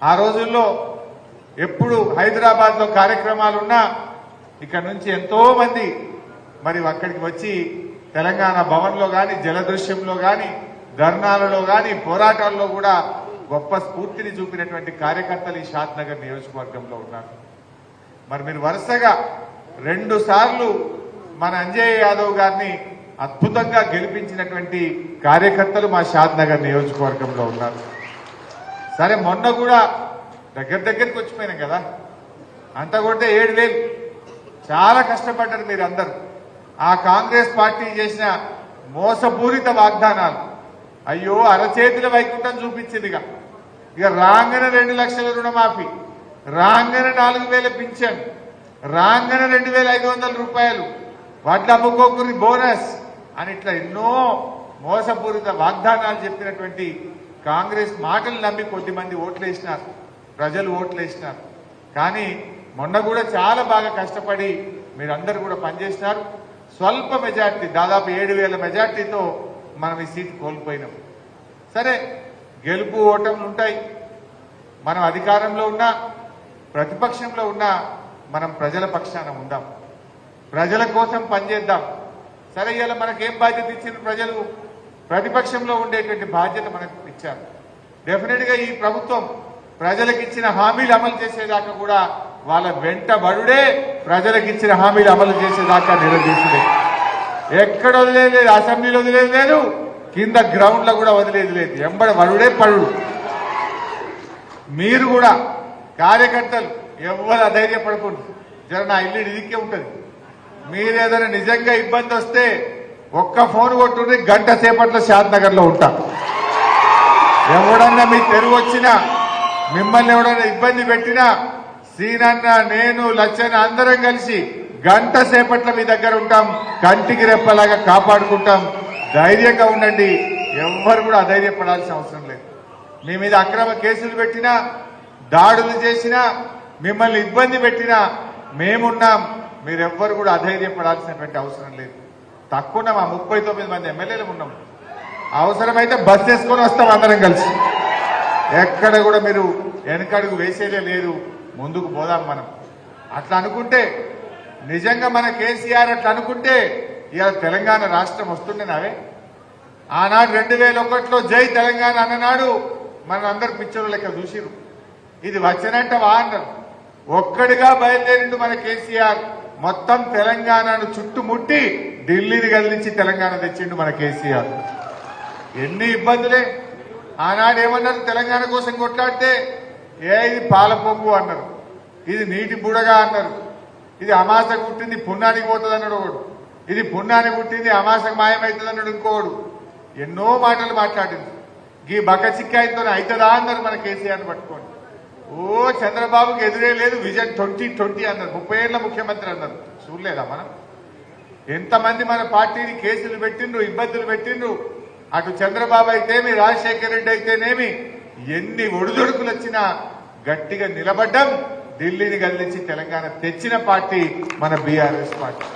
ఆ రోజుల్లో ఎప్పుడు హైదరాబాద్లో కార్యక్రమాలున్నా ఇక్కడ నుంచి ఎంతో మంది మరి అక్కడికి వచ్చి తెలంగాణ భవన్లో కానీ జలదృశ్యంలో కానీ ధర్నాలలో కానీ పోరాటాల్లో కూడా గొప్ప స్ఫూర్తిని చూపినటువంటి కార్యకర్తలు ఈ షాద్ నగర్ నియోజకవర్గంలో ఉన్నారు. మరి మీరు వరుసగా 2 సార్లు మన అంజయ్య యాదవ్ గారిని అద్భుతంగా గెలిపించినటువంటి కార్యకర్తలు మా షాద్ నగర్ నియోజకవర్గంలో ఉన్నారు. సరే మొన్న కూడా దగ్గరికి వచ్చిపోయినాం కదా, అంత కొడితే 7,000 చాలా కష్టపడ్డారు మీరందరూ. ఆ కాంగ్రెస్ పార్టీ చేసిన మోసపూరిత వాగ్దానాలు అయ్యో అరచేతుల వైకుంఠం చూపించిందిగా. ఇక రాంగన 2 లక్షల రుణమాఫీ, రాంగన 4,000 పింఛన్, రాంగన 2,500 రూపాయలు, వడ్ల అమ్ముకోకుని బోనస్ అని ఇట్లా ఎన్నో మోసపూరిత వాగ్దానాలు చెప్పినటువంటి కాంగ్రెస్ మాటలు నమ్మి కొద్దిమంది ఓట్లేసినారు, ప్రజలు ఓట్లేసినారు. కానీ మొన్న కూడా చాలా బాగా కష్టపడి మీరందరూ కూడా పనిచేసినారు. స్వల్ప మెజార్టీ, దాదాపు 7,000 మెజార్టీతో మనం ఈ సీట్ కోల్పోయినాం. సరే గెలుపు ఓటములు ఉంటాయి. మనం అధికారంలో ఉన్నా ప్రతిపక్షంలో ఉన్నా మనం ప్రజల పక్షాన ఉందాం, ప్రజల కోసం పనిచేద్దాం. సరే ఇలా మనకేం బాధ్యత ఇచ్చిన ప్రజలు, ప్రతిపక్షంలో ఉండేటువంటి బాధ్యత మనకు ఇచ్చారు. డెఫినెట్ గా ఈ ప్రభుత్వం ప్రజలకు ఇచ్చిన హామీలు అమలు చేసేదాకా కూడా వాళ్ళ వెంటబడుడే ప్రజలకు ఇచ్చిన హామీలు అమలు చేసేదాకా నిలదీసుడే. ఎక్కడ వదిలేదు లేదు, అసెంబ్లీలో వదిలేదు లేదు, కింద గ్రౌండ్ లో కూడా వదిలేదు లేదు, ఎంబడ వరుడే పడు. మీరు కూడా కార్యకర్తలు ఎవరు అధైర్యపడకూడదు. జర నా ఇల్లు ఇదికే ఉంటుంది. మీరేదైనా నిజంగా ఇబ్బంది వస్తే ఒక్క ఫోన్ కొట్టుండి గంట సేపట్లో షాద్ నగర్ లో ఉంటా. ఎవడన్నా మీ తెరువు వచ్చినా, మిమ్మల్ని ఎవడన్నా ఇబ్బంది పెట్టినా సీనన్న, నేను, లచ్చన్న అందరం కలిసి గంట సేపట్లో మీ దగ్గర ఉంటాం. కంటికి రెప్పలాగా కాపాడుకుంటాం. ధైర్యంగా ఉండండి. ఎవ్వరు కూడా అధైర్యపడాల్సిన అవసరం లేదు. మీ మీద అక్రమ కేసులు పెట్టినా, దాడులు చేసినా, మిమ్మల్ని ఇబ్బంది పెట్టినా మేమున్నాం. మీరెవ్వరు కూడా అధైర్యపడాల్సినటువంటి అవసరం లేదు. తక్కువ మా 39 మంది ఎమ్మెల్యేలు ఉన్నాం. అవసరమైతే బస్ వేసుకొని వస్తాం అందరం కలిసి. ఎక్కడ కూడా మీరు వెనకడుగు వేసేదే లేదు, ముందుకు పోదాం మనం. అట్లా అనుకుంటే నిజంగా మన కేసీఆర్ అట్లా అనుకుంటే ఇవాళ తెలంగాణ రాష్ట్రం వస్తుండేనావే. ఆనాడు 2001లో జై తెలంగాణ అన్ననాడు మన అందరు పిక్చర్ల లెక్క చూసిరు. ఇది వచ్చినట్ట అన్నారు. ఒక్కడిగా బయలుదేరిండు మన కేసీఆర్. మొత్తం తెలంగాణను చుట్టుముట్టి ఢిల్లీని కదిలించి తెలంగాణ తెచ్చిండు మన కేసీఆర్. ఎన్ని ఇబ్బందులే. ఆనాడు ఏమన్నారు, తెలంగాణ కోసం కొట్లాడితే ఇది పాల పొంగు అన్నారు, ఇది నీటి బుడగా అన్నారు, ఇది అమాసకు పుట్టింది పుణ్యానికి పోతుంది అన్నాడు ఒకడు, ఇది పుణ్యానికి పుట్టింది అమాసకు మాయమవుతుంది అన్నాడు ఇంకోడు. ఎన్నో మాటలు మాట్లాడింది. ఈ బక్కచిక్కాయతో అవుతుందా అన్నారు మన కేసీఆర్ని పట్టుకోండి. ఓ చంద్రబాబుకి ఎదురే లేదు, విజన్ 2020 అన్నారు, 30 ఏళ్ల ముఖ్యమంత్రి అన్నారు. చూడలేదా మనం? ఎంతమంది మన పార్టీని కేసులు పెట్టిండ్రు, ఇబ్బందులు పెట్టిండ్రు. అటు చంద్రబాబు అయితేమి, రాజశేఖర రెడ్డి అయితేనేమి, ఎన్ని ఒడిదొడుకులు వచ్చినా గట్టిగా నిలబడ్డం. ఢిల్లీని కదిలించి తెలంగాణ తెచ్చిన పార్టీ మన బీఆర్ఎస్ పార్టీ.